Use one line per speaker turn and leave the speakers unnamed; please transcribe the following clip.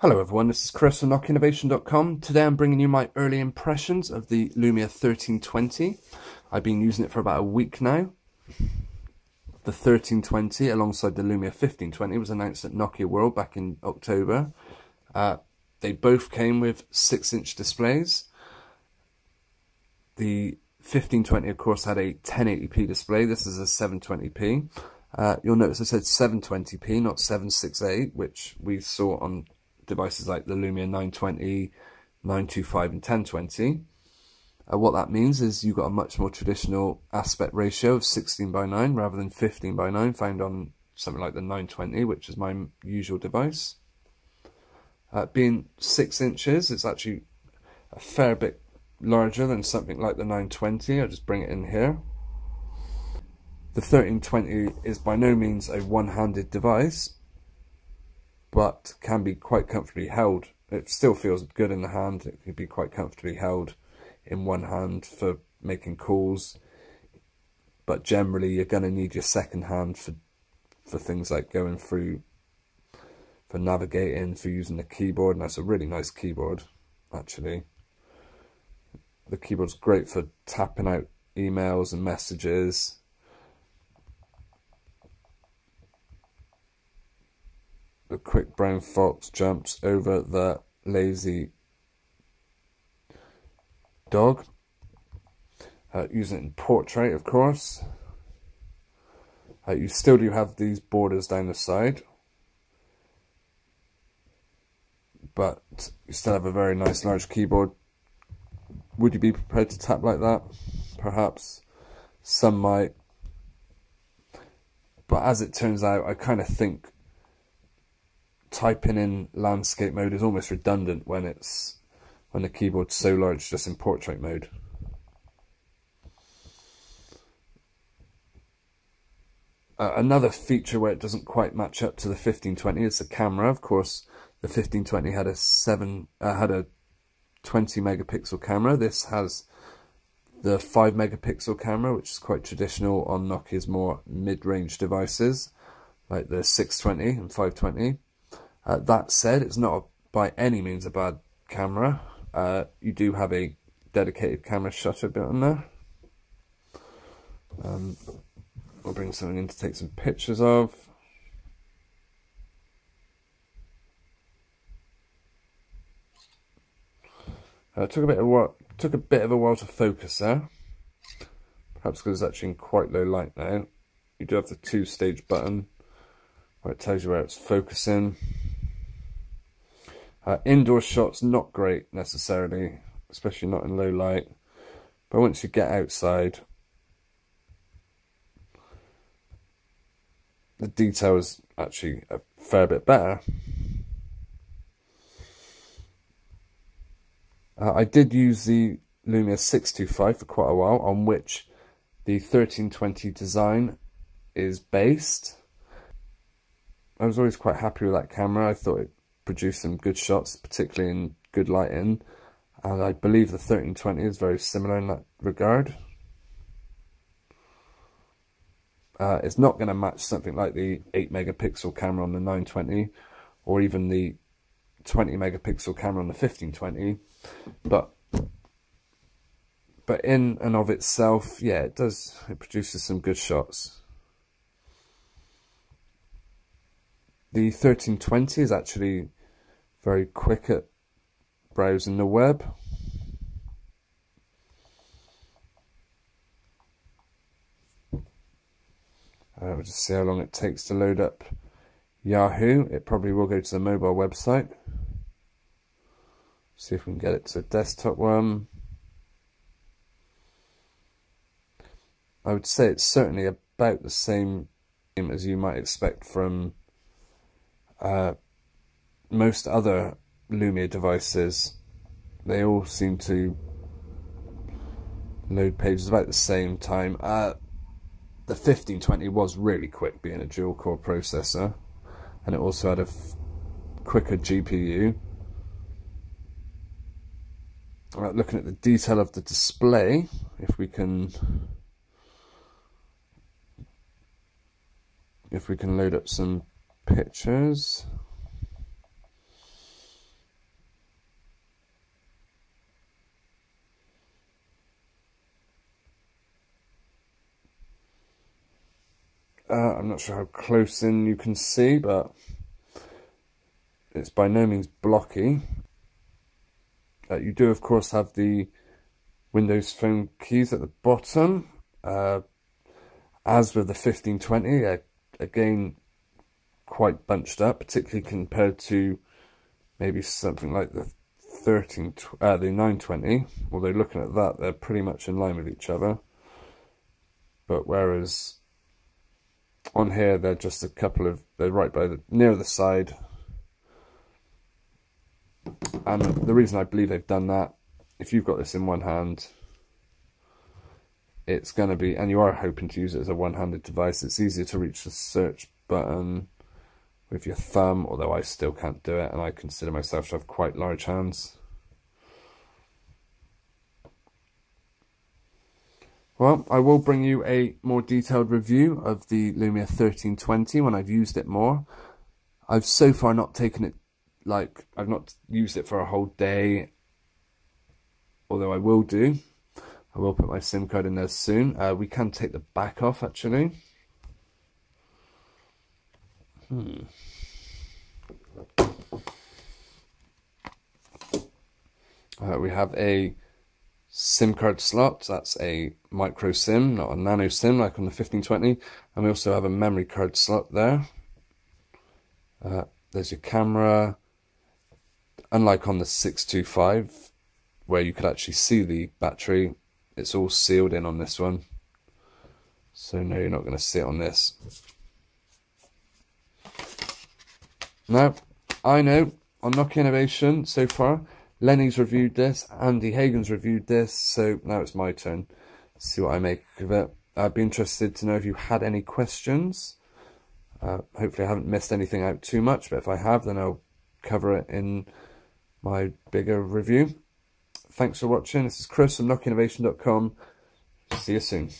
Hello everyone, this is Chris from NokiaInnovation.com. Today I'm bringing you my early impressions of the Lumia 1320. I've been using it for about a week now. The 1320 alongside the Lumia 1520 was announced at Nokia World back in October. They both came with 6-inch displays. The 1520 of course had a 1080p display, this is a 720p. You'll notice I said 720p, not 768, which we saw on devices like the Lumia 920, 925 and 1020. What that means is you've got a much more traditional aspect ratio of 16:9 rather than 15:9 found on something like the 920, which is my usual device. Being 6 inches, it's actually a fair bit larger than something like the 920. I'll just bring it in here. The 1320 is by no means a one-handed device, but can be quite comfortably held. It still feels good in the hand. It can be quite comfortably held in one hand for making calls, but generally you're going to need your second hand for things like going through, for navigating, for using the keyboard, and that's a really nice keyboard actually. The keyboard's great for tapping out emails and messages. The quick brown fox jumps over the lazy dog. Using it in portrait, of course. You still do have these borders down the side, but you still have a very nice large keyboard. Would you be prepared to tap like that? Perhaps. Some might. But as it turns out, I kind of think typing in landscape mode is almost redundant when the keyboard's so large just in portrait mode. Another feature where it doesn't quite match up to the 1520 is the camera. Of course, the 1520 had a 20 megapixel camera. This has the 5 megapixel camera, which is quite traditional on Nokia's more mid-range devices like the 620 and 520. That said, it's not by any means a bad camera. You do have a dedicated camera shutter bit on there. We'll bring something in to take some pictures of. Took a bit of a while to focus there. Perhaps because it's actually in quite low light now. You do have the 2-stage button where it tells you where it's focusing. Indoor shots, not great necessarily, especially not in low light. But once you get outside, the detail is actually a fair bit better. I did use the Lumia 625 for quite a while, on which the 1320 design is based. I was always quite happy with that camera. I thought it produced some good shots, particularly in good lighting, and I believe the 1320 is very similar in that regard. It's not going to match something like the 8 megapixel camera on the 920 or even the 20 megapixel camera on the 1520, but in and of itself, yeah, it produces some good shots. The 1320 is actually very quick at browsing the web. We'll just see how long it takes to load up Yahoo. It probably will go to the mobile website. See if we can get it to the desktop one. I would say it's certainly about the same as you might expect from most other Lumia devices. They all seem to load pages about the same time. The 1520 was really quick, being a dual-core processor, and it also had a quicker GPU. Looking at the detail of the display, if we can load up some pictures. I'm not sure how close in you can see, but it's by no means blocky. You do, of course, have the Windows Phone keys at the bottom. As with the 1520, again, quite bunched up, particularly compared to maybe something like the 920. Although looking at that, they're pretty much in line with each other. But whereas on here, they're just a couple of, they're right by the, near the side. And the reason I believe they've done that, if you've got this in one hand, it's going to be, and you are hoping to use it as a one-handed device, it's easier to reach the search button with your thumb, although I still can't do it, and I consider myself to have quite large hands. Well, I will bring you a more detailed review of the Lumia 1320 when I've used it more. I've so far not taken it, like, I've not used it for a whole day, although I will do. I will put my SIM card in there soon. We can take the back off, actually. We have a SIM card slot. That's a micro SIM, not a nano SIM like on the 1520. And we also have a memory card slot there. There's your camera. Unlike on the 625, where you could actually see the battery, it's all sealed in on this one. So no, you're not going to see it on this. Now, I know on Nokia Innovation so far, Lenny's reviewed this, Andy Hagen's reviewed this, so now it's my turn to see what I make of it. I'd be interested to know if you had any questions. Hopefully I haven't missed anything out too much, but if I have, then I'll cover it in my bigger review. Thanks for watching. This is Chris from NokiaInnovation.com. See you soon.